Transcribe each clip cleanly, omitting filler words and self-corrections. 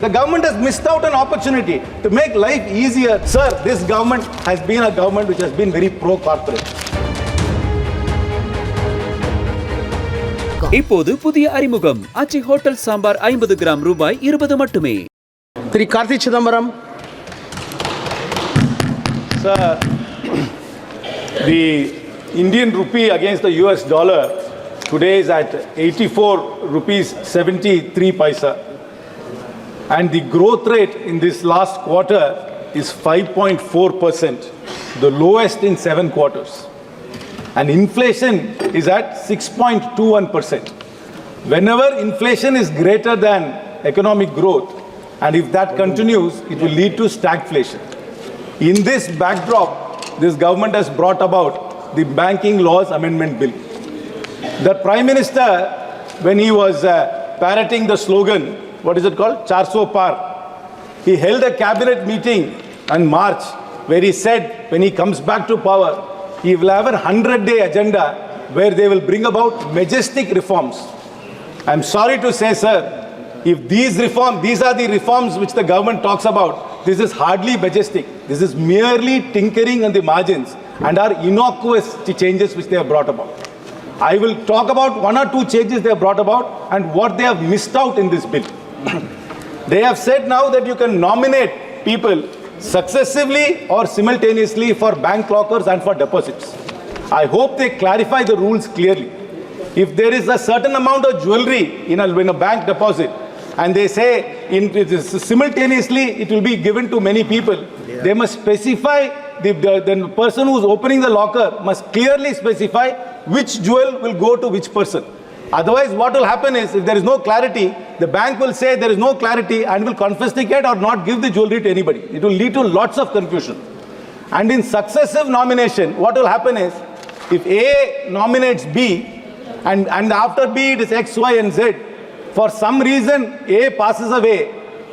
The government has missed out an opportunity to make life easier. Sir, this government has been a government which has been very pro-corporate. இப்போது புதிய அறிமுகம் ஆச்சி hotel sambar 50 gram ரூபாய் 20 மட்டுமே. Sri Karti Chidambaram. Sir, the Indian rupee against the US dollar today is at 84 rupees 73 paisa. And the growth rate in this last quarter is 5.4%, the lowest in 7 quarters. And inflation is at 6.21%. Whenever inflation is greater than economic growth, and if that continues, it will lead to stagflation. In this backdrop, this government has brought about the Banking Laws Amendment Bill. The Prime Minister, when he was parroting the slogan, what is it called? 400 par. He held a cabinet meeting in March where he said when he comes back to power, he will have a 100-day agenda where they will bring about majestic reforms. I'm sorry to say, sir, if these are the reforms which the government talks about, this is hardly majestic. This is merely tinkering on the margins and are innocuous changes which they have brought about. I will talk about 1 or 2 changes they have brought about and what they have missed out in this bill. They have said now that you can nominate people successively or simultaneously for bank lockers and for deposits. I hope they clarify the rules clearly. If there is a certain amount of jewelry in a bank deposit and they say simultaneously it will be given to many people, they must specify, the person who is opening the locker must clearly specify which jewel will go to which person. Otherwise, what will happen is, if there is no clarity, the bank will say there is no clarity and will confiscate or not give the jewelry to anybody. It will lead to lots of confusion. And in successive nomination, what will happen is, if A nominates B, and after B it is X, Y, and Z, for some reason A passes away,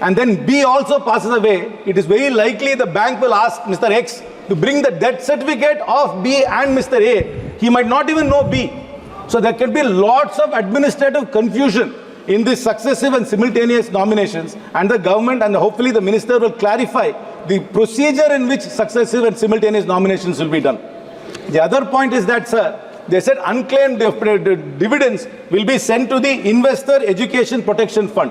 and then B also passes away, it is very likely the bank will ask Mr. X to bring the death certificate of B and Mr. A. He might not even know B. So there can be lots of administrative confusion in these successive and simultaneous nominations, and the government and hopefully the minister will clarify the procedure in which successive and simultaneous nominations will be done. The other point is that, sir, they said unclaimed dividends will be sent to the Investor Education Protection Fund.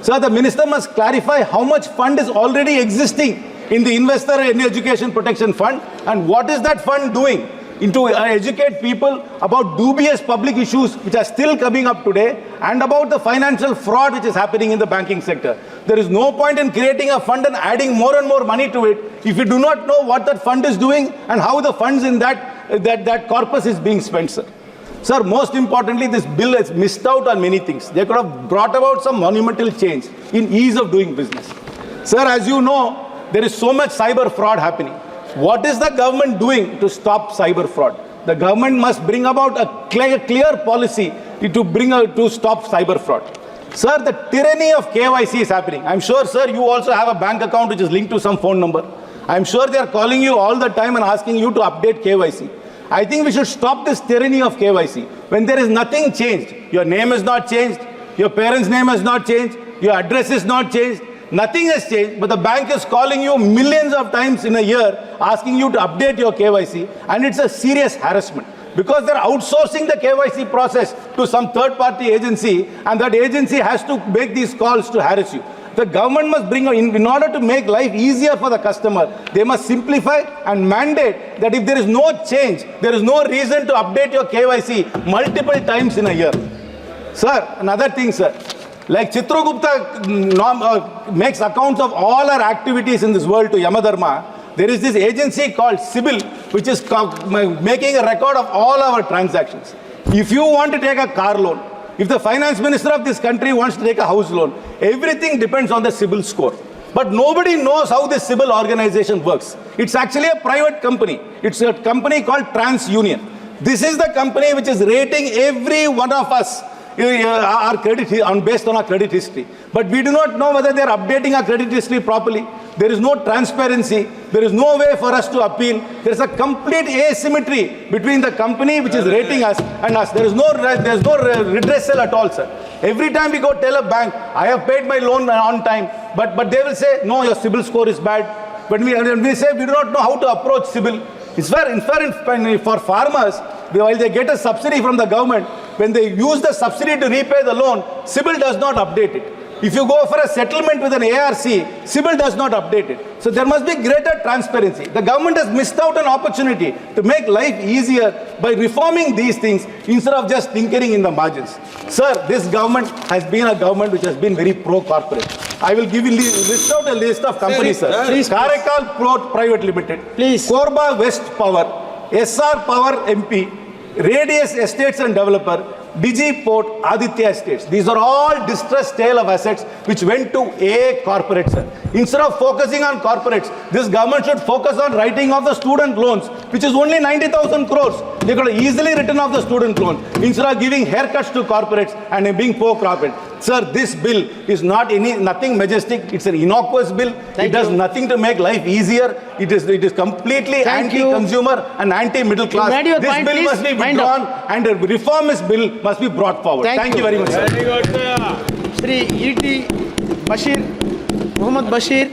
Sir, the minister must clarify how much fund is already existing in the Investor Education Protection Fund and what is that fund doing to educate people about dubious public issues which are still coming up today and about the financial fraud which is happening in the banking sector. There is no point in creating a fund and adding more and more money to it if you do not know what that fund is doing and how the funds in that corpus is being spent, sir. Sir, most importantly, this bill has missed out on many things. They could have brought about some monumental change in ease of doing business. Sir, as you know, there is so much cyber fraud happening. What is the government doing to stop cyber fraud? The government must bring about a clear policy to stop cyber fraud. Sir, the tyranny of KYC is happening. I'm sure, sir, you also have a bank account which is linked to some phone number. I'm sure they are calling you all the time and asking you to update KYC. I think we should stop this tyranny of KYC. When there is nothing changed, your name is not changed, your parents' name has not changed, your address is not changed, nothing has changed, but the bank is calling you millions of times in a year, asking you to update your KYC, and it's a serious harassment. Because they're outsourcing the KYC process to some third-party agency, and that agency has to make these calls to harass you. The government must bring in order to make life easier for the customer, they must simplify and mandate that if there is no change, there is no reason to update your KYC multiple times in a year. Sir, another thing, sir. Like Chitragupta makes accounts of all our activities in this world to Yamadharma, there is this agency called Cibil, which is making a record of all our transactions. If you want to take a car loan, if the finance minister of this country wants to take a house loan, everything depends on the Cibil score. But nobody knows how this Cibil organization works. It's actually a private company. It's a company called TransUnion. This is the company which is rating every one of us our credit based on our credit history, but we do not know whether they are updating our credit history properly. There is no transparency. There is no way for us to appeal. There is a complete asymmetry between the company which is rating us and us. There is no redressal at all, sir. Every time we go tell a bank, I have paid my loan on time, but they will say, no, your Cibil score is bad. When we say we do not know how to approach Cibil, it's fair. In fact, for farmers, while they get a subsidy from the government, when they use the subsidy to repay the loan, Cibil does not update it. If you go for a settlement with an ARC, Cibil does not update it. So there must be greater transparency. The government has missed out an opportunity to make life easier by reforming these things instead of just tinkering in the margins. Sir, this government has been a government which has been very pro-corporate. I will give you list out a list of companies, sir. Please. Karakal Port Private Limited. Please. Korba West Power, SR Power MP, Radius Estates and Developer, Digiport, Aditya Estates. These are all distressed sale of assets which went to a corporate, sir. Instead of focusing on corporates, this government should focus on writing off the student loans, which is only 90,000 crores. They could have easily written off the student loan instead of giving haircuts to corporates and being pro-corporate. Sir, this bill is nothing majestic. It's an innocuous bill. It does nothing to make life easier. It is completely anti-consumer and anti-middle class. This point, bill please. must be withdrawn and a reformist bill must be brought forward. Thank you very much, sir. Shri E.T. Bashir, Muhammad Bashir.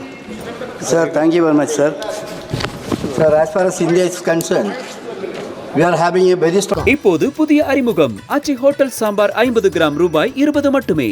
Sir, thank you very much, sir. Sir, as far as India is concerned, we are having a very strong... இப்போது புதிய அறிமுகம் ஆச்சி hotel sambar 50 gram ரூபாய் 20 மட்டுமே.